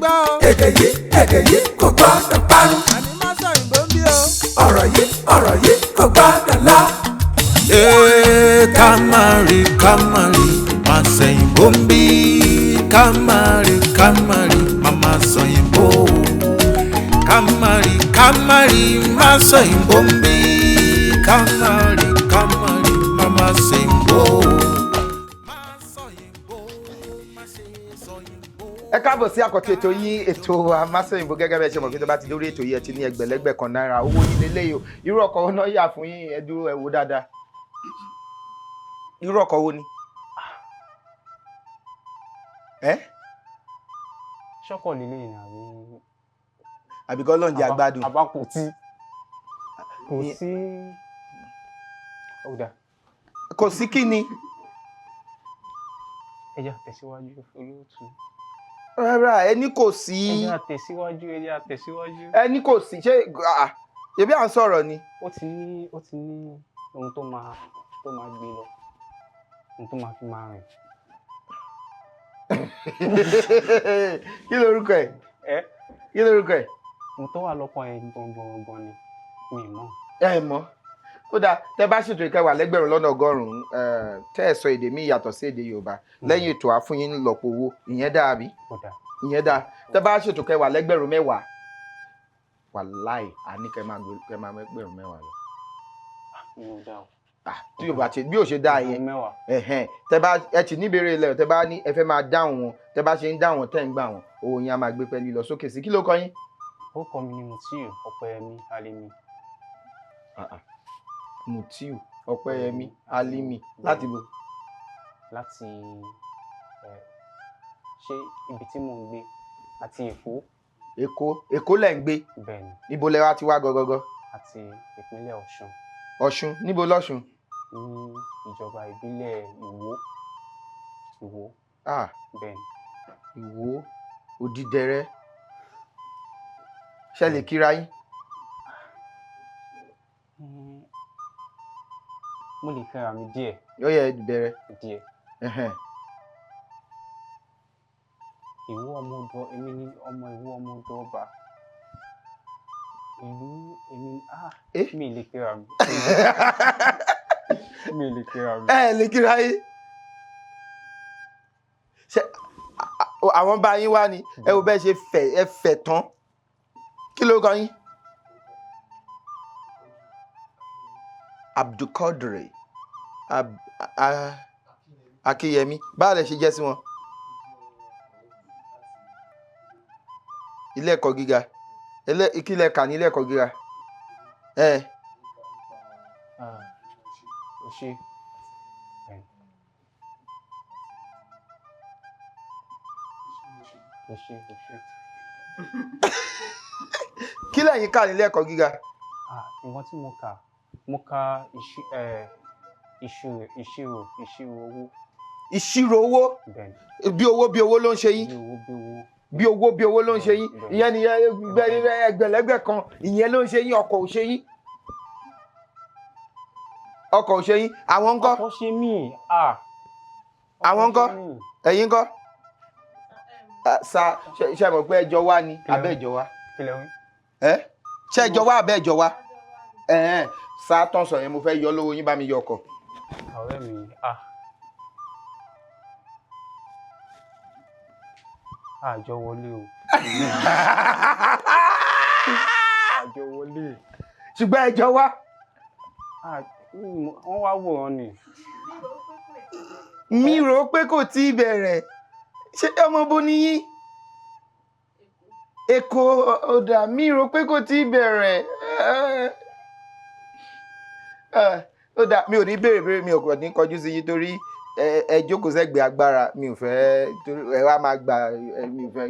gbọ́ o. èdè yìí kò gbọ́dọ̀ parun. àní Masoyinbo ń bí o. ọ̀rọ̀ yìí kò gbọ́dọ̀ lọ. Kamari Masoyinbo ń bí. Kamari Masoyinbo. Kamari Masoyinbo ń bí. Kamari Masoyinbo. ẹ káàbọ̀ sí àkọ́tún ètò yín ètò Masoyinbo gẹ́gẹ́ bẹ́ẹ̀ ṣe mọ̀ pé tó bá ti dórí ètò yìí ẹ ti ní ẹgbẹ̀lẹ́gbẹ̀ kan náírà owó yín lélẹ́yìí o irú ọkọ̀ wo náà yà fún yín ẹ dúró ẹ wò dáadáa irú ọkọ̀ wo ni. ṣọ́kọ̀ lílé ni àbíkọ́ lọ́njẹ àgbàdùn. àbákò tí kò sí ọ̀dà. kò sí kí ni. ẹja tẹ̀síwájú olóòtú. rárá ẹni kò sí. ẹja tẹ̀síwájú. ẹni kò sí ṣé ṣebí à ń sọ̀rọ̀ ni. ó ti ní ohun tó máa gbé lọ ohun tó máa fi máa rìn. kí lorúkọ ẹ. kí lorúkọ ẹ. ohun tó wà lọ́kàn ẹ̀ gangan ni mi mọ̀. ẹ mọ̀ ó dáa tẹ bá ṣètò ìkẹwàá lẹ́gbẹ̀rún lọ́nà ọgọ́rùn-ún tẹ ẹ sọ èdè mi yàtọ̀ sí èdè Yorùbá lẹ́yìn ètò àfúnyín lọ́pọ̀ owó ìyẹn dáa bí. ìyẹn dáa tẹ bá ṣètò kẹwàá lẹ́gbẹ̀rún mẹ́wàá wàláì àní kẹ máa gbẹ̀rún mẹ́wàá lọ. tí Yorùbá ṣe bí ò ṣe dáa yẹn tẹ bá ẹ ti níbèrè ilẹ̀ tẹ bá ní ẹ fẹ́ máa dáhùn wọn tẹ bá ṣe ń dáhùn wọn tẹ́ ń gbà wọn owó yẹn á máa gbé pẹ́ẹ́lí lọ sókè sí kí ló kọ yín. orúkọ mi ni Mutiu Opeyemi Alimi. Mutiu Opeyemi Alimi láti bo. láti ṣe ibi tí mò ń gbé àti Èkó lẹ̀ ń gbé. bẹ́ẹ̀ni. ibo lẹ wá ti wá gọgọgọ. àti ìpínlẹ̀ Ọ̀ṣun. Ọ̀ṣun níbo lọ́ṣun. ní ìjọba ìbílẹ̀ Ìwó. bẹ́ẹ̀ni. Ìwó Òdìdẹrẹ́ ṣe lè kíra yín. mo lè kíra mi díẹ̀. ó yẹ bẹ̀rẹ̀. díẹ̀. Ìwó ọmọdọ èmi ni ọmọ Ìwó ọmọdọ ọba ìlú èmi mi lè kíra mi. mi lè kíra mi. ẹ lè kíra yín. ṣe àwọn bá yín wá ni ẹ wo bẹ́ẹ̀ ṣe fẹ̀ tán kí ló kọ yín. Abdulkadir Akínyẹmí báwo lẹ ṣe jẹ́ sí wọn. ilé ẹ̀kọ́ gíga ìkílẹ̀ kà ní ilé ẹ̀kọ́ gíga. ó ṣe. kí lẹ̀yin kà ní ilé ẹ̀kọ́ gíga. nǹkan tí mo kà ìṣirò owó. ìṣirò owó bí owó ló ń ṣe yín. bí owó ló ń ṣe yín ìyẹn ni ẹgbẹ̀lẹ́gbẹ̀ kan ìyẹn ló ń ṣe yín ọkọ̀ ò ṣe yín. ọkọ̀ ò ṣe yín àwọn ńkọ́. ọkọ̀ ṣe mí. àwọn ńkọ́ ẹ̀yin ńkọ́. ṣe mọ̀ pé ẹjọ́ wá ni abẹ́ ẹjọ́ wá. ṣe ẹjọ́ wá abẹ́ ẹjọ́ wá. sáà tán sọ yẹn mo fẹ́ yọ lówó yín bá mi yọ ọkọ̀. ọ̀rẹ́ mi àjọ wọlé o. àjọ wọlé. ṣùgbọ́n ẹjọ́ wá. wọ́n wá wòran ni. mi rò pé kò tí ì bẹ̀rẹ̀ ṣé ọmọ bó ni yín. Èkó ọ̀dà mi rò pé kò tí ì bẹ̀rẹ̀. ọ̀dà mi ò ní béèrè mi ò kàn ní kọjú sí yín torí ẹ jókòó sẹ́gbẹ̀ẹ́ agbára mi ò fẹ́ ẹ wá máa gba mi ò fẹ́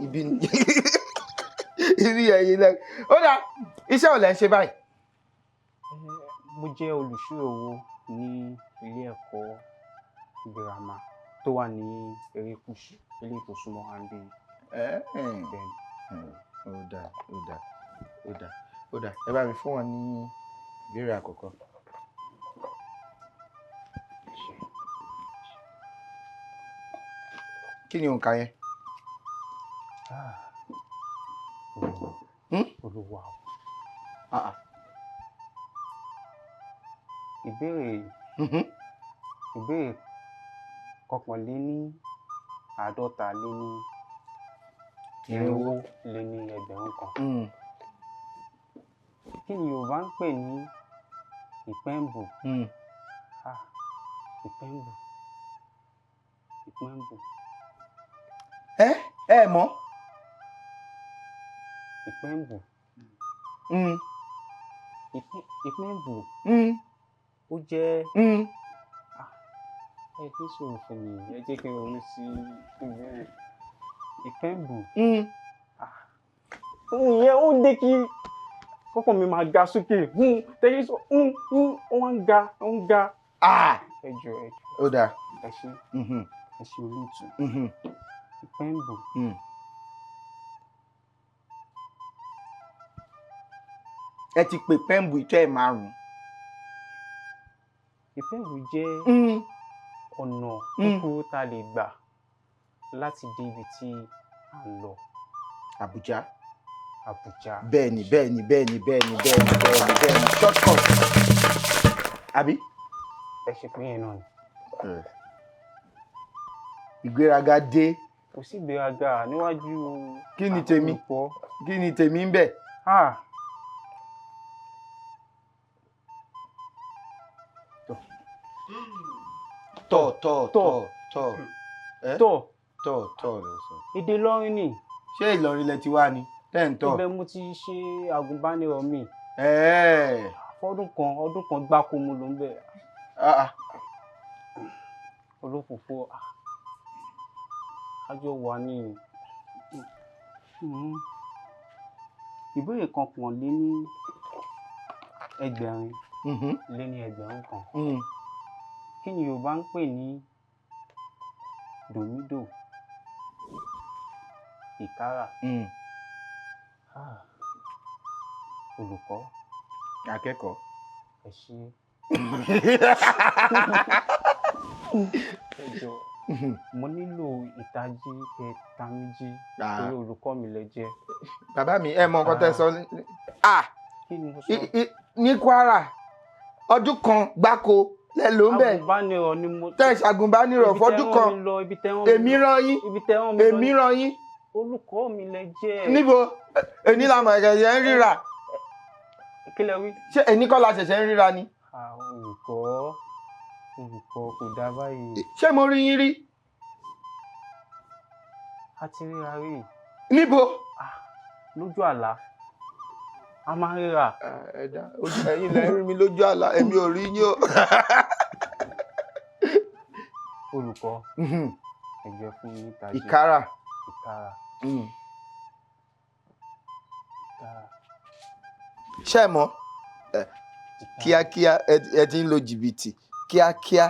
ibi ẹ̀yìn lẹ́yìn. ó dà iṣẹ́ ò lẹ́ ń ṣe báyìí. mo jẹ́ olùṣírò owó ní ilé ẹ̀kọ́ girama tó wà ní erékùṣù ilé ìtòsúnmọ́ àǹdí. ó dà ẹ bá mi fún wọn ní ìbéèrè àkọ́kọ́. kí ni òǹkà yẹn. Olúwa. Ah. Ìbéèrè kọkànléní àádọ́ta lé ní irinwó lé ní ẹgbẹ̀rún kan. Kí ni Yorùbá ń pè ní ìpẹ́ǹbù? Ìpẹ́ǹbù. Ẹ mọ̀? Ìpẹ́ǹbù. Ìpẹ́ǹbù. Ó jẹ́ ẹ kí sọ̀rọ̀ fún mi, ẹ jẹ́ kí n ronú sí ìbéèrè. Ìpẹ́ǹbù. Ìyẹn ó dé kí kọ́kàn mi máa ga sókè. Tẹ́lẹ̀ sọ ó wá ń ga. Ẹ jọ̀ọ́. Ó dáa. Ẹ ṣé olóòtú. Ìpẹ́ǹbù. Ẹ ti pè pẹ́ǹbù ìtọ́ ẹ̀ márùn-ún. Ìpẹ́ǹbù jẹ́ ọ̀nà kúkúrú tá a lè gbà láti dé ibi tí à ń lọ. Àbújá. Bẹ́ẹ̀ni. Shortcut. Àbí? Ẹ ṣe pé yẹn náà ni. Ìgbéraga dé. Kò sí ìgbéraga níwájú. Kí ni tèmi? Kí ni tèmi ń bẹ̀? Tọ̀ ló sọ. Èdè Ìlọrin ni. Ṣé Ìlọrin lẹ ti wá ni? Tẹ́ǹtọ̀. Ibẹ̀ mo ti ṣe àgùnbánirọ̀ mi. Ọdún kan gbáko mo lò ń bẹ̀. Olófòfò àjọ wà ní. Ìbéèrè kọkànléní ẹgbẹ̀rin lé ní ẹgbẹ̀rún kan. Kí ni Yorùbá ń pè ní dòmídò? Ìkárà. Olùkọ́. Akẹ́kọ̀ọ́. Ẹ ṣé. Ẹ jọ̀ọ́, mo nílò ìtají kẹta méjì torí olùkọ́ mi lẹ jẹ́. Bàbá mi, ẹ mọ nǹkan tẹ́ sọ. Kí ni mo sọ? Ní Kwara ọdún kan gbáko lẹ ló ń bẹ̀. Àgùnbánirọ̀ ni mo. Tẹ́ ṣàgùnbánirọ̀ fọ́dún kan. Èmi rán yín. Olùkọ́ mi lẹ jẹ́. Níbo? Èní la mọ̀ ẹ̀ṣẹ̀ṣẹ̀ ń ríra. Kí lẹ wí? Ṣé èní kọ́ la ṣẹ̀ṣẹ̀ ń ríra ni? Olùkọ́ kò dá báyìí. Ṣé mo rí yín rí? A ti ríra rí. Níbo? Lójú àlá. A máa ń ríra. Ẹ̀yin lẹ rí mi lójú àlá, èmi ò rí yín o. Olùkọ́. Ẹ jẹ́ fún mi ìtají. Ìkárà. Ṣé ẹ mọ̀? Kíákíá ẹ ti ń lo jìbìtì. Kíákíá.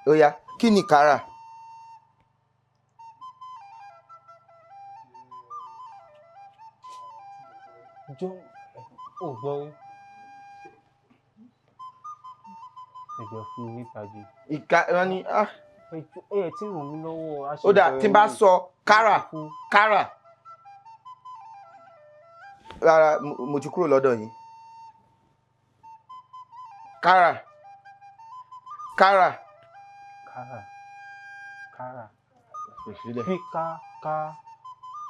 Ó yá, kí ni ìkárà? Ò gbọ́ rí. Ẹ jẹ́ fún mi ìtají. Ìkárà ni. Ẹ tí ràn mí lọ́wọ́. Ó dà tí n bá sọ kárà. Rárá, mo ti kúrò lọ́dọ̀ yín. Kárà. Fi ká.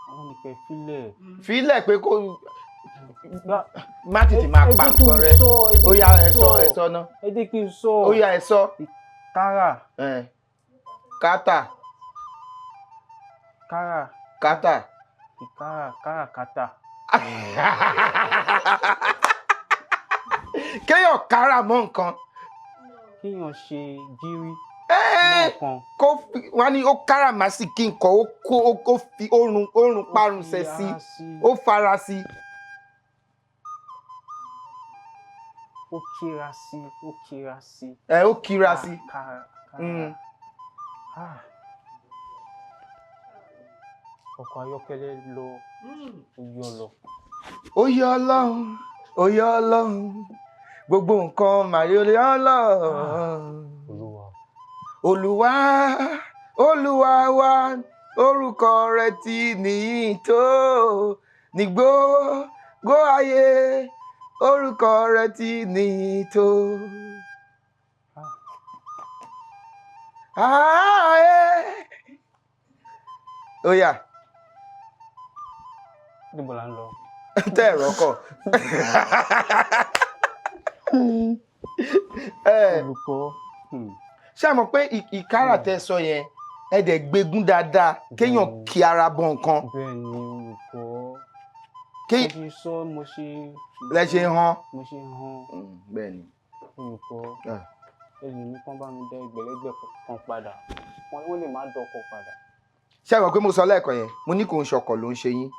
Àwọn nìkẹ́ filẹ̀. Filẹ̀ pé kó má tètè máa pa nǹkan rẹ. Ó yá ẹ sọ náà. Ẹ jẹ́ kí n sọ. Ó yá ẹ sọ. Kárà. Kátà. Kátà. Káràkátà. Kéèyàn kárà mọ́ nǹkan. Kéèyàn ṣe gírí. Wọ́n ní ó káràmásìkí nǹkan, ó fi orun parun ṣẹ̀ sí, ó fara sí. Ó kíra sí. Ó kíra sí. Ọkọ̀ ayọ́kẹ́lẹ́ lọ, ó yọ Ọlọ́run, gbogbo nǹkan màrí ó yọ Ọlọ́run. Olúwa wa, orúkọ rẹ ti níyìn tó ní gbogbo ayé orúkọ rẹ ti níyìn tó. Ó yá. Níbo la ń lọ? Tẹ́ ẹ̀rọ kọ̀. Olùkọ́. Ṣé ẹ mọ̀ pé ìkárà tẹ́ sọ yẹn ẹ dẹ̀ gbégún dáadáa kéèyàn kí ara bọ nǹkan. Bẹ́ẹ̀ ni olùkọ́. Kí mo ṣe sọ mo ṣe. lẹ ṣe hàn. Mo ṣe hàn. Bẹ́ẹ̀ ni. Olùkọ́. Ẹ̀yìn mi kàn bá mi dá ẹgbẹ̀lẹ́gbẹ̀ kan padà. Wọ́n lè má dọ́kọ̀ padà. Ṣé ẹ mọ̀ pé mo sọ lẹ́ẹ̀kan yẹn mo ní kò ń ṣọkọ̀ ló ń ṣe yín.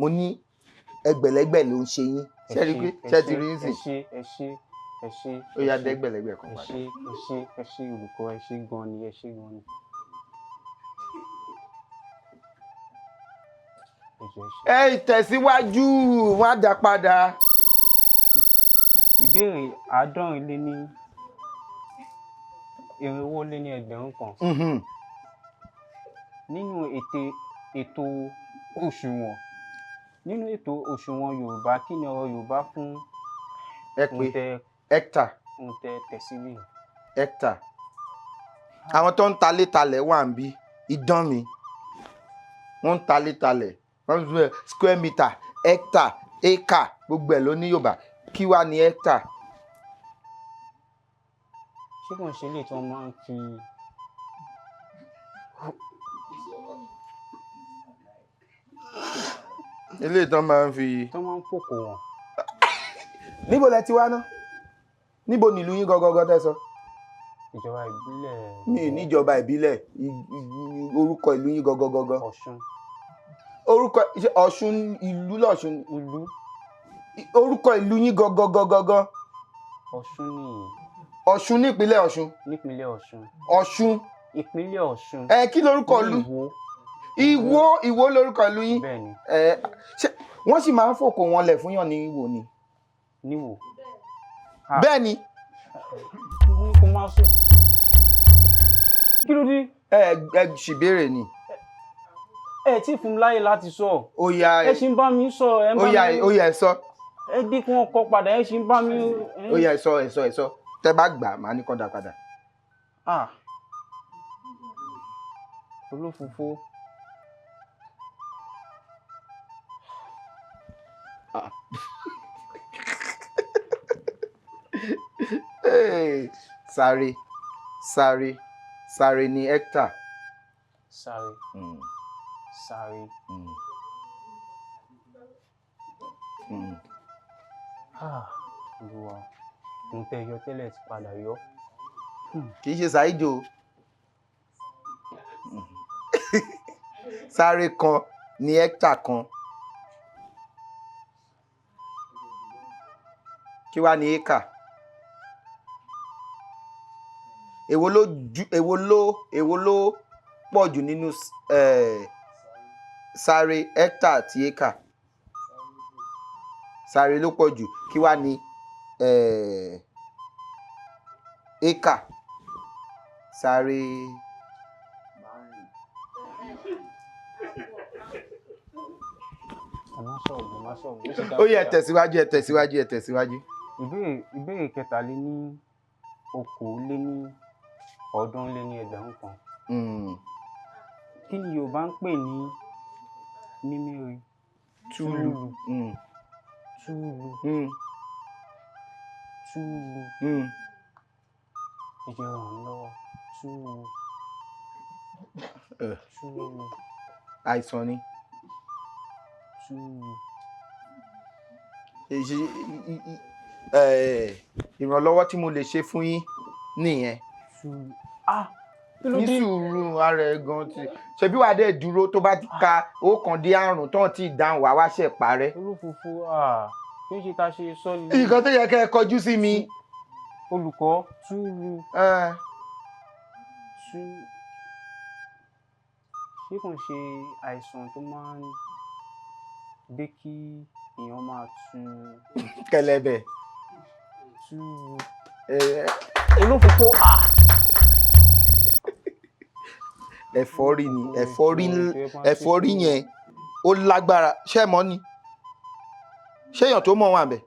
Mo ní ẹgbẹ̀lẹ́gbẹ̀ ló ń ṣe yín. Ṣé ti rí sí? Ẹ ṣé. Ó yá dẹ́gbẹ̀lẹ́gbẹ̀ kan padà. Ẹ ṣé olùkọ́, ẹ ṣé gan ni, ẹ ṣé gan ni. Ẹ tẹ̀síwájú wọn á dá padà. Ìbéèrè 450 kan. Nínú ètò òṣùwọ̀n Yorùbá kí ni ọ̀rọ̀ Yorùbá fún ẹ pé hectare. Ohun tẹ tẹ̀sílẹ̀. Hectare. Àwọn tó ń talétalẹ̀ wà ń bí idán mi. Wọ́n ń talétalẹ̀. Wọ́n ń sọ square meter, hectare, acre gbogbo ẹ̀ ló ní Yorùbá. Kí wá ní hectare? Ṣé kò ń ṣe ilé tí wọ́n máa ń fi ilé ìtàn máa ń fi. tó máa ń fòkò wọn? Níbo lẹ ti wá ná? Níbo nílùú yín gọgọgọ tẹ́ sọ? Ìjọba ìbílẹ̀. Mi ò níjọba ìbílẹ̀. Orúkọ ìlú yín gọgọgọgọ. Ọ̀ṣun. Orúkọ Ọ̀ṣun ìlú lọ́ṣun. Ìlú. Orúkọ ìlú yín gọgọgọgọ. Ọ̀ṣun nìyí. Ọ̀ṣun nípínlẹ̀ Ọ̀ṣun. Nípínlẹ̀ Ọ̀ṣun. Ọ̀ṣun. Ìpínlẹ̀ Ọ̀ṣun. Kí lorúkọ ìlú? Ìwó lorúkọ ìlú yín. Bẹ́ẹ̀ni. Ṣé wọ́n sì máa ń fòkò wọn lẹ̀ fún yàn ní Ìwó ni? Níwò. Bẹ́ẹ̀ni. Kò máa sọ. Kí ló dé? Ẹ ṣìbéèrè ni. Ẹ tí fún mi láyè láti sọ. Ó yá ẹ ṣì ń bá mi sọ. Ó yá ẹ sọ. Ẹ dín kí wọ́n kọ padà ẹ ṣì ń bá mi. Ó yá ẹ sọ. Tẹ́ bá gbà máa ní kán dá padà. Olófòfó. Sáré ní hectare. Sáré. Olúwa, ohun tẹ́ yọ tẹ́lẹ̀ ti padà yọ. Kì í ṣe ṣáídò. Sáré kan ní hectare kan. Kí wá ní acre? Èwo ló pọ̀ jù nínú sáré hectare àti acre? Sáré ló pọ̀ jù. Kí wá ní acre? Sáré. Ó yẹ tẹ̀síwájú. Ìbéèrè 450 kan. Kí ni Yorùbá ń pè ní mímíre? Túlù. Ìjọba ń lọ́wọ́. Túlù. Àìsàn ni. Ìrànlọ́wọ́ tí mo lè ṣe fún yín nìyẹn. Ní sùúrù ara ẹ̀ gan ti ṣebí wàá dẹ̀ dúró tó bá ti ka 1-5 tó ń ti dáhùn wá wá ṣẹ̀ parẹ́. Olófòfó kí n ṣe ta ṣe sọ ni. Nǹkan tó yẹ kẹ́ ẹ kọjú sí mi. Olùkọ́ túlù. Ṣé kò ń ṣe àìsàn tó máa ń dé kí èèyàn máa tú. Kẹlẹbẹ. Tú. Olófòfó. ẹ̀fọ́rí ni ẹ̀fọ́rí yẹn ó lágbára ṣé ẹ mọ̀ ni ṣé èèyàn tó mọ̀ wà bẹ̀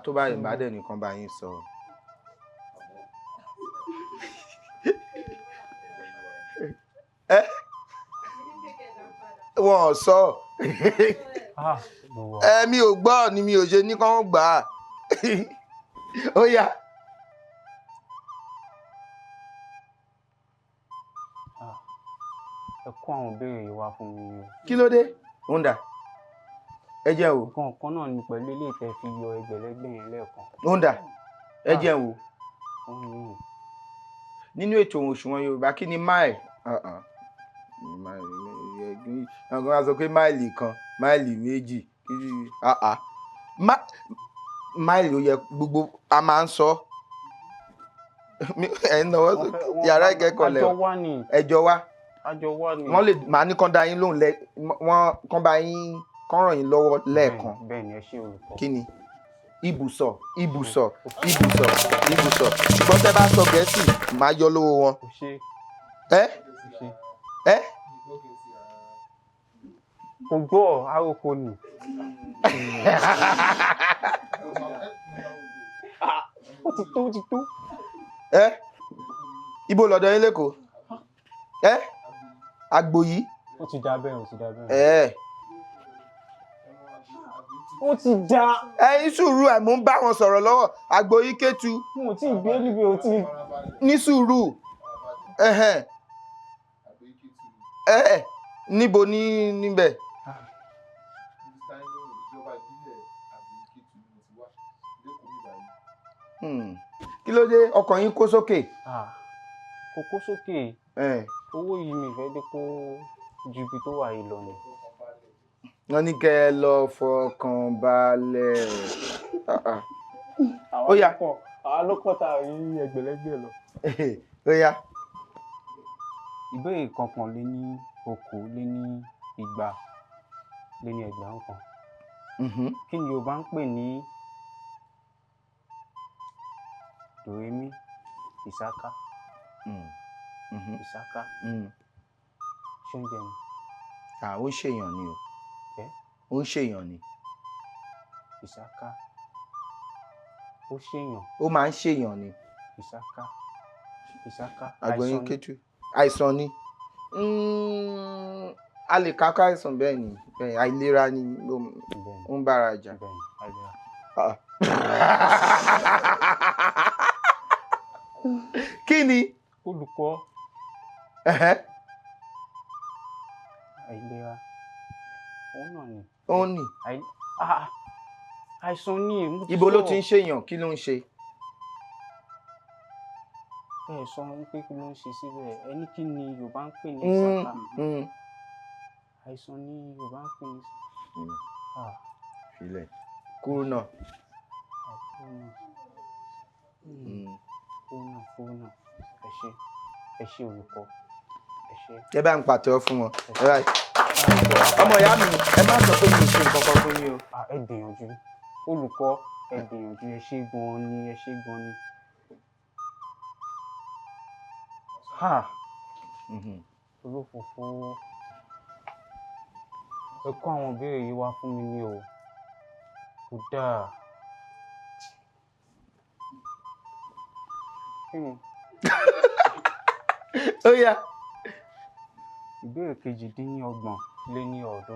tó bá yẹn bá dẹ̀ nìkan bá yín sọ. Wọ́n sọ mi ò gbọ́ ni mi ò ṣe ní kán gbà á ó yá. Ẹ kó àwọn ìbéèrè yìí wá fún mi o. Kí ló dé? Ó ń dà ẹ jẹ́ o. Nǹkan kan náà ni pẹ̀lú ilé ìtẹ́ fi yọ ẹgbẹ̀lẹ́gbẹ̀ yẹn lẹ́ẹ̀kan. Ó ń dà ẹ jẹ́ o. Nínú ètò òṣùwọ̀n Yorùbá kí ni máìlì? Àwọn kan sọ pé máìlì kan máìlì méjì máìlì ó yẹ gbogbo a máa ń sọ ẹ̀ ń náwó yàrá ìkẹ́kọ̀ọ́ lẹ̀ ẹjọ́ wá wọ́n lè máa ní kán dá yín lóhùn wọ́n kán bá yín kán ràn yín lọ́wọ́ lẹ́ẹ̀kan. Bẹ́ẹ̀ni ẹ ṣé olùkọ́. Kí ni ibùsọ̀ ṣùgbọ́n tẹ́ bá sọ Gẹ̀ẹ́sì máa yọ lówó wọn. Kò gbọ́ àròkọ ni. Ó ti tó. Ibo lọ́dọ̀ yín lẹ́kọ̀ọ́? Àgbò yìí. Ó ti dá bẹ́ẹ̀. Ó ti dá. Ẹ̀yin sùúrù ẹ̀ mú bá wọn sọ̀rọ̀ lọ́wọ́ àgbò yìí Kétu. Mo ti gbé níbi ó ti. Ní sùúrù. Níbo níbẹ̀? Kí ló dé ọkàn yín kó sókè? Kò kó sókè. Owó yìí mi fẹ́ dé kó ju ibi tó wà yìí lọ ni. Wọ́n ní kẹ́ ẹ lọ fọkàn balẹ̀. Ó yá. Àwa ló kọ́ ta rí ẹgbẹ̀lẹ́gbẹ̀ lọ. Ó yá. Ìbéèrè kankan lé ní okòó lé ní igba lé ní ẹgbẹ̀rún kan. Kí ni Yorùbá ń pè ní dòrémí ìsáká? Ìsáká. Ṣé oúnjẹ ni? Ó ń ṣèyàn ni o. Ó ń ṣèyàn ni. Ìsáká. Ó ṣèyàn. Ó máa ń ṣèyàn ni. Ìsáká. Àgbọ̀yìn Kétu. Àìsàn ni. A lè kákọ́ àìsàn bẹ́ẹ̀ ni àìlera ni ó ń bára jà. Kí ni? Olùkọ́. Àìlera. Òun ni. Àìsàn ni. Ibo ló ti ń ṣèyàn kí ló ń ṣe? Ẹ sọ pé kí ló ń ṣe síbẹ̀ ẹni kí ni Yorùbá ń pè ní ìsáká? Àìsàn ni Yorùbá ń pè ní. Filẹ̀ kúrú náà. Ẹ ṣé olùkọ́. Ẹ bá ń pàtẹ́wọ́ fún wọn. Ọmọ ìyá mi ẹ má sọ pé mi ò ṣe nǹkan kan fún yín o. Ẹ gbìyànjú olùkọ́ ẹ gbìyànjú ẹ ṣé gan-an ni. Olófòfó ẹ kó àwọn ìbéèrè yìí wá fún mi ní o. Kò dáa. Ó yá. Ìbéèrè 28 lé ní 300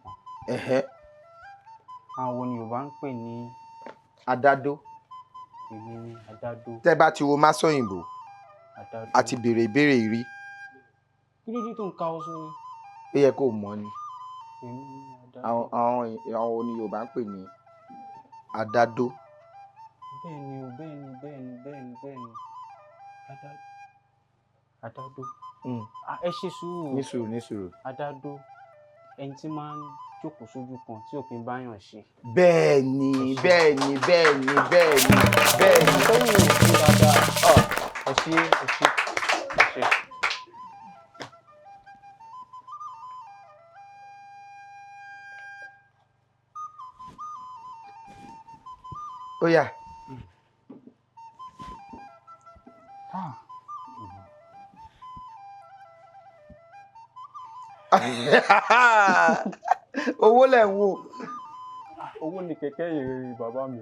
kan. Àwọn wo ni Yorùbá ń pè ní adádó? Èmi ni adádó. Tẹ́ bá ti wo Masoyinbo àti béèrè ìbéèrè rí. Kí ló dé tó ń ka ọ sórí? Ó yẹ kó mọ̀ ni. Èmi ni adádó. Àwọn ni Yorùbá ń pè ní adádó. Bẹ́ẹ̀ni. Adádó. Ẹ ṣe sùúrù. Ní sùúrù. Adádó ẹni tí máa ń jókòó sójú kan tí òfin bá yàn ṣe. Bẹ́ẹ̀ni. Sẹ́yìn ò sí dáadáa. Ẹ ṣé. Ó yá. owó lẹ̀ ń wò. Owó ni kẹ̀kẹ́ ìrere bàbá mi.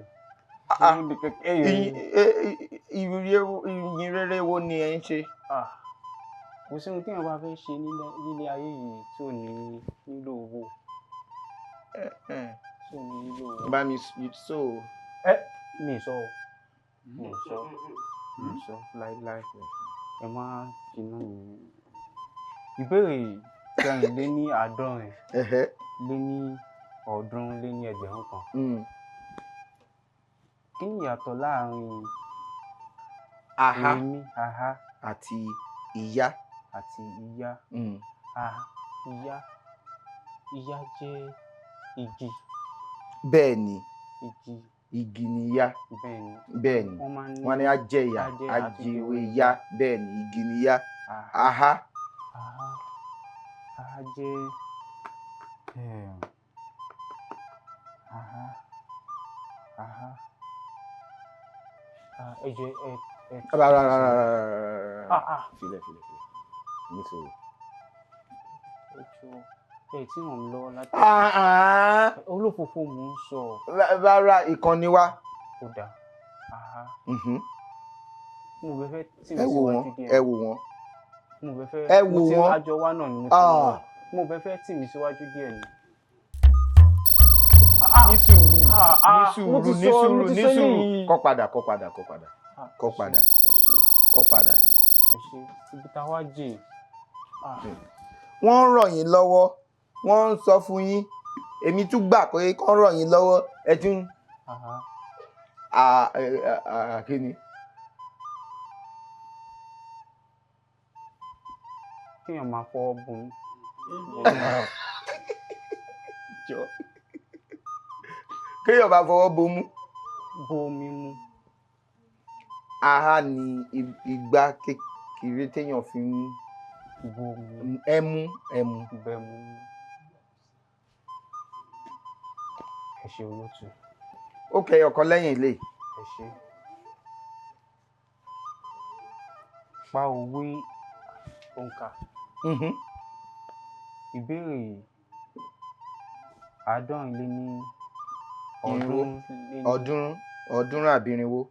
Owó ni kẹ̀kẹ́ ìrere. Ìyìn rere wo ni ẹ ń ṣe? Kò sí ohun tí èèyàn bá fẹ́ ṣe nílé ayé yìí tí ò ní nílò owó. Tí ò ní nílò owó. Bá mi so. Mi sọ láíláí. Ẹ má finú mi. Ìbéèrè 450 lé ní 300 lé ní ẹgbẹ̀rún kan. Kí ni ìyàtọ̀ láàárín èémí, aha àti ìyá? Ìyá jẹ́ igi. Bẹ́ẹ̀ ni. Igi ni ìyá. Bẹ́ẹ̀ ni. Wọ́n ní á jẹ ìyá, á jẹ ewé ìyá. Bẹ́ẹ̀ ni, igi ni ìyá. Aha jẹ́ ẹ jẹ́ filẹ̀ nísòro. Ẹ tí ràn mí lọ́wọ́ láti olófòfò mò ń sọ. Rárá, ìkànnì wa. Ó dáa. Mo bẹ fẹ́ tì mí ẹ wò síwájú wọ́n díẹ̀. ẹ wò wọ́n Mo bẹ fẹ́ ẹ wò wọ́n. àjọ wa náà ni mo ti wọ̀. Mo bẹ fẹ́ tì mí síwájú díẹ̀ ni. Ní sùúrù. Kọ́ padà. Ẹ ṣe ibi tá a wá jè. Wọ́n ń ràn yín lọ́wọ́, wọ́n ń sọ fún yín, èmi tún gbà pé kán ràn yín lọ́wọ́, ẹ tún kí ni? Kéèyàn máa fọwọ́ bùn. Kéèyàn bá fọwọ́ bomú. Bomi mu. Aha ni igbá kékeré téèyàn fi ń bomi. Ẹmu. Bẹ́mu. Ẹ ṣe olóòtú. Ó kẹyọ kan lẹ́yìn ilé. Ẹ ṣe. Pa òwe òǹkà. Ìbéèrè 70 lé ní 300 àbí 400.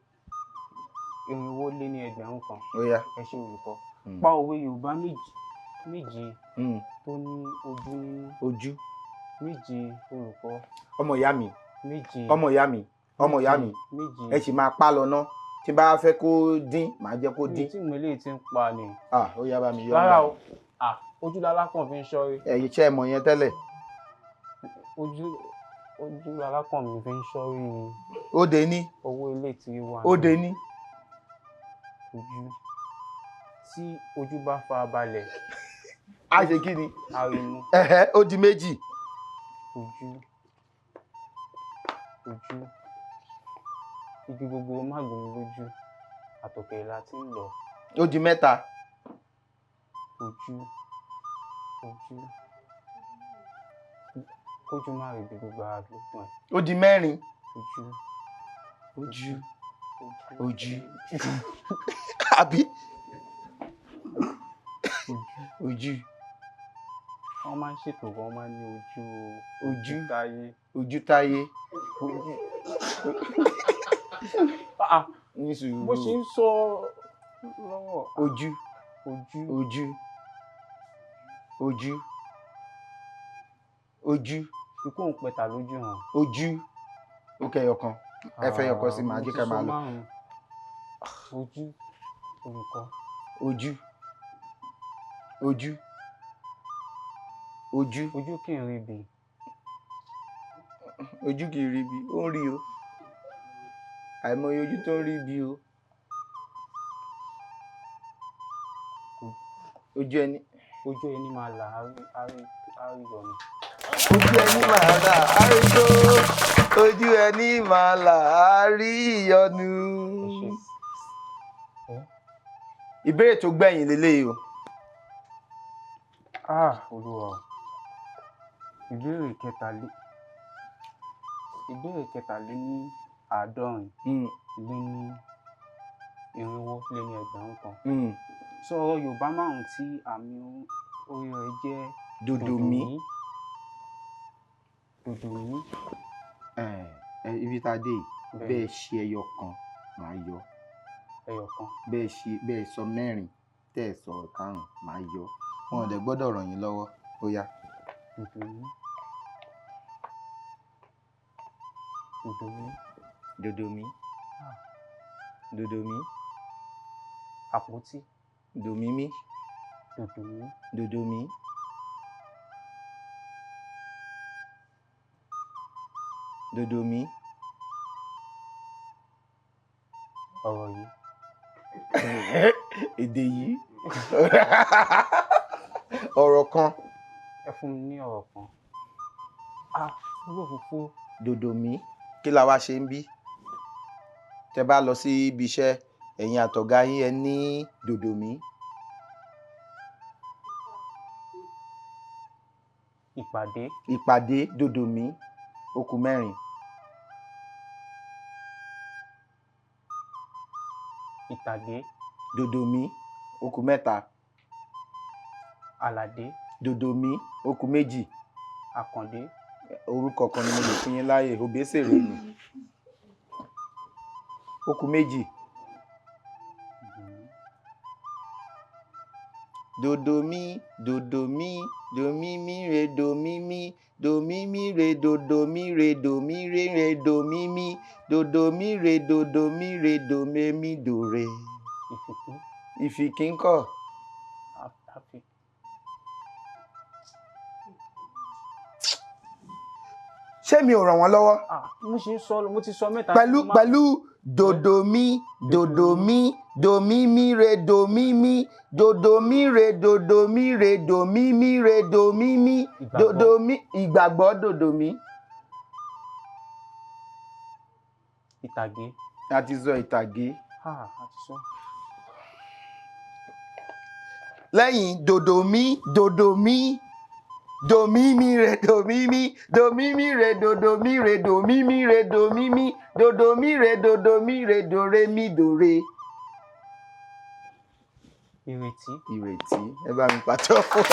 400 lé ní ẹgbẹ̀rún kan. Ó yá. Ẹ ṣe olùkọ́. Pa òwe Yorùbá méje tó ní ojú nínú. Ojú. Méje olùkọ́. Ọmọ ìyá mi. Méje. Ẹ sì máa pa lọ ná. Tí bá fẹ́ kó dín, màá jẹ́ kó dín. Tí mo lè ti ń pa ni. Ó yá bá mi yọ. Rárá o. Ojú lálákàn fi ń ṣọ́rí. Ẹ̀yin ṣe mọ̀ yẹn tẹ́lẹ̀. Ojú lálákàn mi fi ń ṣọ́rí ni. Ó dé ní. Owó ilé tí wà. Ó dé ní. Ojú. Tí ojú bá fara balẹ̀. A ṣe kí ni? Arimu. Ó di méjì. Ojú. Igi gbogbo má gbomi lójú. Àtòkè la ti ń lọ. Ó di mẹ́ta. Ojú. Kójú má rí bí gbogbo ara lókun ẹ̀. Ó di mẹ́rin. Ojú. Àbí? Ojú. Wọ́n máa ń ṣètò wọ́n máa ń ní ojú táyé. Ojú táyé. Bó ṣe ń sọ lọ́wọ́. Ojú. Ikú òun pẹ̀tà lójú hàn. Ojú. Ó kẹyọ kan. Ẹ fẹ́ yọkọ sí màá jẹ́ ká máa lọ. Ojú olùkọ́. Ojú. Ojú kì í rí bi. Ojú kì í rí bi. Ó ń rí o. Àìmọye ojú tó ń rí bi o. Ojú ẹni máa là á rí yọnu. Ojú ẹni máa là á rí yó. Ojú ẹni máa là á rí yọnu. Ìbéèrè tó gbẹ̀yìn lélẹ́yìí o. Olúwa. Ìbéèrè 450 lé ní 400 lé ní ẹgbẹ̀rún kan. Sọ ọ̀rọ̀ Yorùbá márùn-ún tí àmì orí rẹ̀ jẹ́ dòdò mi. Dòdò mi. Ibi tá a dé yìí bẹ́ẹ̀ ṣe ẹyọ kan màá yọ. Ẹyọ kan. Bẹ́ẹ̀ sọ mẹ́rin tẹ́ ẹ sọ karùn-ún màá yọ. Wọn ò dẹ̀ gbọ́dọ̀ ràn yín lọ́wọ́ ó yá. Dòdò mi. Dòdò mi. Dòdò mi. Dòdò mi. Àpótí. Dòmímí. Dòdò mi. Dòdò mi. Dòdò mi. Ọ̀rọ̀ yìí. Èdè yìí. Ọ̀rọ̀ kan. Ẹ fún mi ní ọ̀rọ̀ kan. Olófòfó. Dòdò mi. Kí la wá ṣe ń bí? Tẹ bá lọ sí ibi iṣẹ́ ẹ̀yin àtọ̀gá yín ẹ ní dòdò mi. Ìpàdé dòdò mi. Ó kù mẹ́rin. Ìtàgé. Dòdò mi. Ó kù mẹ́ta. Àlàdé. Dòdò mi. Ó kù méjì. Àkàndé. Orúkọ kan ni mo lè fún yín láàyè Òbésèré ni. Ó kù méjì. Dòdò mi, dòdò mi, dòmímí re dòmímí, dòmímí re dòdò mi re dòmí re dòmímí, dòdò mi re dòdò mi re dòmẹ́mí dòre. Ìfìkí ńkọ́? Ṣé mi ò ràn wọ́n lọ́wọ́? Mo ti sọ mẹ́ta. Pẹ̀lú dòdò mi, dòdò mi, dòmímí re dòmímí, dòdò mi re dòdò mi re dòmímí re dòmímí, dòdò mi. Ìgbàgbọ́ dòdò mi. Ìtàgé. A ti sọ ìtàgé. A ti sọ. Lẹ́yìn dòdò mi, dòdò mi. Dòmímí re dòmímí, dòmímí re dòdòmí re dòmímí re dòmímí, dòdòmí re dòdòmí re dòre mí dòre. Ìrètí. Ìrètí. Ẹ bá mi pàtó fún.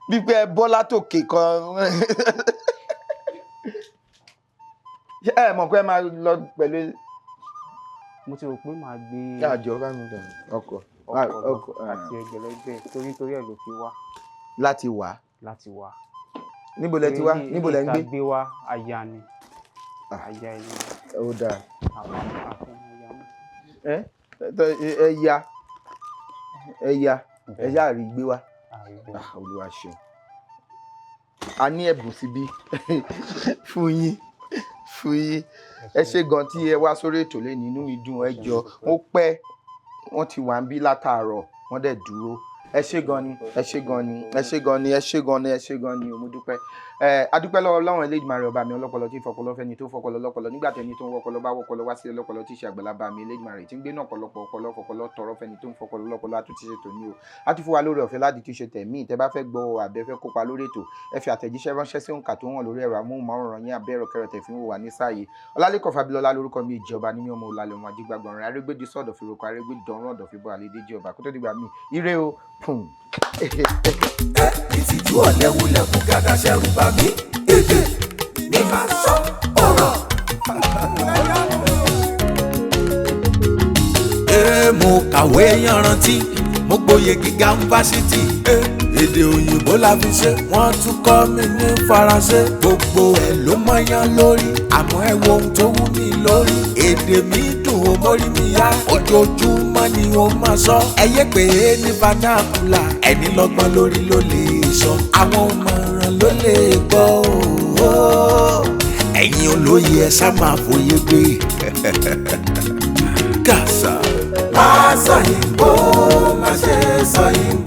Bí pé ẹ bọ́ látòkè kan. Ẹ mọ̀ pé ẹ máa lọ pẹ̀lú. Mo ti rò pé màá gbé. Àjọ bá mi dàn ọkọ̀ àti ẹgbẹ̀lẹ́gbẹ̀ torí ẹ̀ ló fi wá. Láti wá. Níbo lẹ ti wá? Níbo lẹ ń gbé? Ìgbé wa aya ni. Aya ẹni. Ó dáa. Àwọn afẹ́ràn aya mú. Ẹ̀yà àrí gbé wá. Olúwa ṣeun. A ní ẹ̀bùn síbí fún yín. Ẹ ṣé gan tí ẹ wá sórí ètò lé nínú ìdùn ẹ jọ ó pẹ́ wọ́n ti wà ń bí látàárọ̀ wọ́n dẹ̀ dúró. Ẹ ṣé gan ni, ẹ ṣé gan ni, ẹ ṣé gan ni, ẹ ṣé gan ni, ẹ ṣé gan ni, mo dúpẹ́. Adúpẹ́ lọ́wọ́ Ọlọ́run Elédùmarè ọba mi ọlọ́pọlọ tí fọpọlọ fẹ́ni tó fọpọlọ lọ́pọlọ nígbà tẹ́ni tó ń wọpọlọ bá wọpọlọ wá sí ọlọ́pọlọ tí ṣe àgbàlagbà mi Elédùmarè tí ń gbé náà pọ̀lọpọ̀ ọpọlọ fọpọlọ tọrọ fẹ́ni tó ń fọpọlọ lọ́pọlọ àtúntí ṣètò ní o. A ti fún wa lórí ọ̀fẹ́ láti túnṣe tẹ̀mí tẹ́ bá fẹ́ gbọ́ àbẹ́ fẹ́ kópa lórí ètò ẹ fi àtẹ̀jíṣẹ́ ránṣẹ́ sí òǹkà tó hàn lórí ẹ̀rọ amóhùnmáwòrán yín abẹ́ ẹ̀rọ kẹrọ tẹ̀fín wò wá ní sáàyè. Ọlálẹ́kan Fábílọ́lá lórúkọ mi ìjọba ní mi ọmọ òlàlẹ̀ ọmọ ajígbàgbọ̀n rẹ̀ arégbèdì sọ̀dọ̀ fi roko arégbèdì dọ̀rùn ọ̀dọ̀ fi bọ́ àlédèjì ọba kó tó dìgbà mí ire o pùn. Ìtìjú ọ̀lẹ́wulẹ̀kùn gàdá ṣẹ́rù bà mí èdè ní máa sọ ọ̀rọ̀. Mo kàwé yanrantí mo gboyè gíga fásitì èdè òyìnbó la fi ṣe wọ́n tún kọ́ mi ní faransé gbogbo ẹ̀ ló mọ́yán lórí àmọ́ ẹ wo ohun tó wú mi lórí èdè mi dùn ó mórí mi yá ojoojúmọ́ ni ó máa sọ ẹyẹ pé ní fanakula ẹni lọ́gbọ́n lórí ló lè sọ àwọn ọmọràn ló lè gbọ́ ẹ̀yin olóye ẹ sá máa fòye gbé kàṣà. Masoyinbo má ṣe Soyinbo.